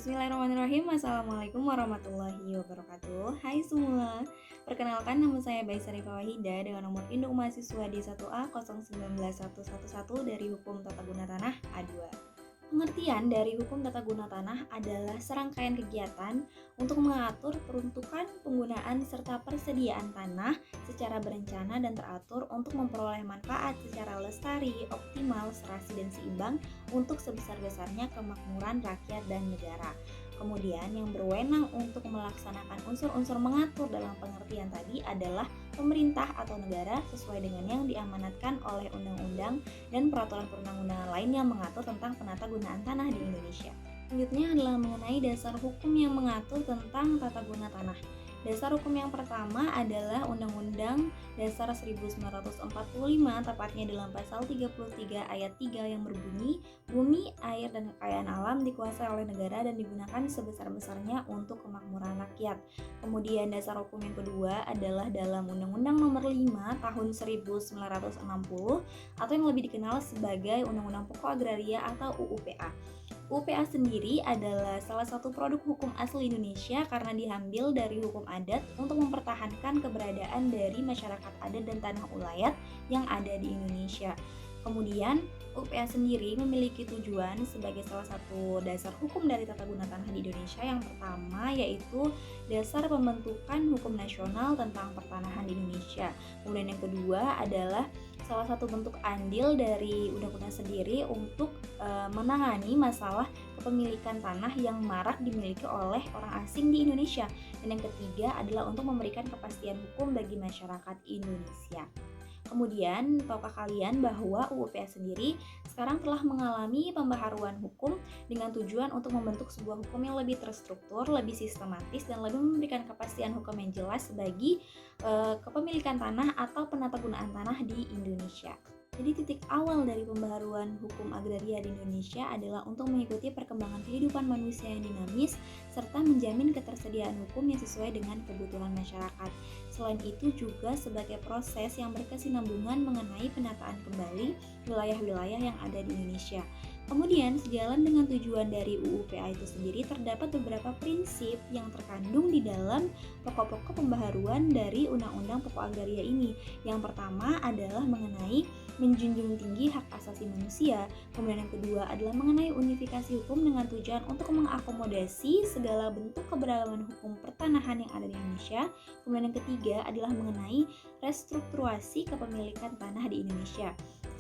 Bismillahirrahmanirrahim. Assalamualaikum warahmatullahi wabarakatuh. Hai semua. Perkenalkan, nama saya Baisari Fawahida dengan nomor induk mahasiswa D1A 091111 dari Hukum Tata Guna Tanah A2. Pengertian dari hukum tata guna tanah adalah serangkaian kegiatan untuk mengatur peruntukan, penggunaan, serta persediaan tanah secara berencana dan teratur untuk memperoleh manfaat secara lestari, optimal, serasi, dan seimbang untuk sebesar-besarnya kemakmuran rakyat dan negara. Kemudian yang berwenang untuk melaksanakan unsur-unsur mengatur dalam pengertian tadi adalah pemerintah atau negara sesuai dengan yang diamanatkan oleh undang-undang dan peraturan perundang-undangan lain yang mengatur tentang penata gunaan tanah di Indonesia. Selanjutnya adalah mengenai dasar hukum yang mengatur tentang tata guna tanah. Dasar hukum yang pertama adalah Undang-Undang Dasar 1945, tepatnya dalam pasal 33 ayat 3 yang berbunyi, bumi, air, dan kekayaan alam dikuasai oleh negara dan digunakan sebesar-besarnya untuk kemakmuran rakyat. Kemudian dasar hukum yang kedua adalah dalam Undang-Undang Nomor 5 Tahun 1960 atau yang lebih dikenal sebagai Undang-Undang Pokok Agraria atau UUPA. UPA sendiri adalah salah satu produk hukum asli Indonesia karena diambil dari hukum adat untuk mempertahankan keberadaan dari masyarakat adat dan tanah ulayat yang ada di Indonesia. Kemudian, UPA sendiri memiliki tujuan sebagai salah satu dasar hukum dari tata guna tanah di Indonesia. Yang pertama yaitu dasar pembentukan hukum nasional tentang pertanahan di Indonesia. Kemudian yang kedua adalah salah satu bentuk andil dari undang-undang sendiri untuk menangani masalah kepemilikan tanah yang marak dimiliki oleh orang asing di Indonesia. Dan yang ketiga adalah untuk memberikan kepastian hukum bagi masyarakat Indonesia. Kemudian, tahukah kalian bahwa UU PA sendiri sekarang telah mengalami pembaharuan hukum dengan tujuan untuk membentuk sebuah hukum yang lebih terstruktur, lebih sistematis, dan lebih memberikan kepastian hukum yang jelas bagi kepemilikan tanah atau penata gunaan tanah di Indonesia. Jadi titik awal dari pembaharuan hukum agraria di Indonesia adalah untuk mengikuti perkembangan kehidupan manusia yang dinamis serta menjamin ketersediaan hukum yang sesuai dengan kebutuhan masyarakat. Selain itu juga sebagai proses yang berkesinambungan mengenai penataan kembali wilayah-wilayah yang ada di Indonesia. Kemudian, sejalan dengan tujuan dari UU PA itu sendiri, terdapat beberapa prinsip yang terkandung di dalam pokok-pokok pembaharuan dari Undang-Undang Pokok Agraria ini. Yang pertama adalah mengenai menjunjung tinggi hak asasi manusia. Kemudian yang kedua adalah mengenai unifikasi hukum dengan tujuan untuk mengakomodasi segala bentuk keberagaman hukum pertanahan yang ada di Indonesia. Kemudian yang ketiga adalah mengenai restrukturasi kepemilikan tanah di Indonesia.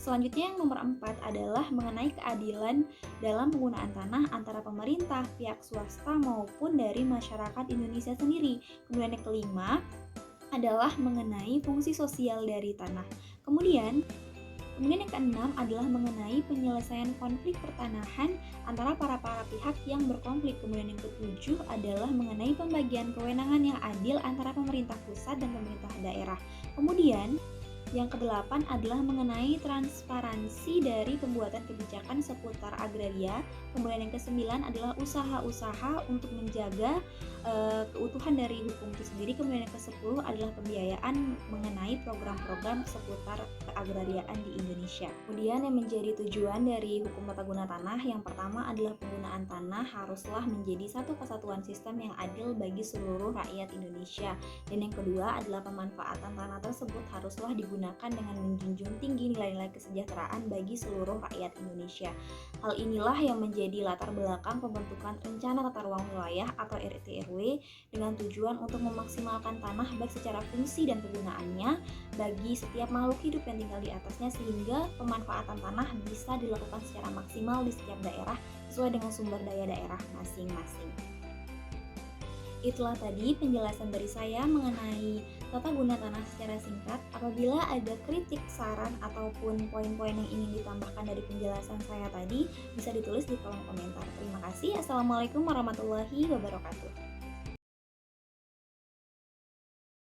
Selanjutnya yang nomor 4 adalah mengenai keadilan dalam penggunaan tanah antara pemerintah, pihak swasta maupun dari masyarakat Indonesia sendiri. Kemudian yang kelima adalah mengenai fungsi sosial dari tanah. Kemudian yang keenam adalah mengenai penyelesaian konflik pertanahan antara para pihak yang berkonflik. Kemudian yang ketujuh adalah mengenai pembagian kewenangan yang adil antara pemerintah pusat dan pemerintah daerah. Kemudian yang kedelapan adalah mengenai transparansi dari pembuatan kebijakan seputar agraria. Kemudian yang kesembilan adalah usaha-usaha untuk menjaga keutuhan dari hukum itu sendiri. Kemudian yang kesepuluh adalah pembiayaan mengenai program-program seputar keagrariaan di Indonesia. Kemudian yang menjadi tujuan dari hukum tata guna tanah yang pertama adalah penggunaan tanah haruslah menjadi satu kesatuan sistem yang adil bagi seluruh rakyat Indonesia. Dan yang kedua adalah pemanfaatan tanah tersebut haruslah digunakan dengan menjunjung tinggi nilai-nilai kesejahteraan bagi seluruh rakyat Indonesia. Hal inilah yang menjadi latar belakang pembentukan rencana tata ruang wilayah atau RTRW dengan tujuan untuk memaksimalkan tanah baik secara fungsi dan kegunaannya bagi setiap makhluk hidup yang tinggal di atasnya sehingga pemanfaatan tanah bisa dilakukan secara maksimal di setiap daerah sesuai dengan sumber daya daerah masing-masing. Itulah tadi penjelasan dari saya mengenai tata guna tanah secara singkat. Apabila ada kritik, saran, ataupun poin-poin yang ingin ditambahkan dari penjelasan saya tadi, bisa ditulis di kolom komentar. Terima kasih. Assalamualaikum warahmatullahi wabarakatuh.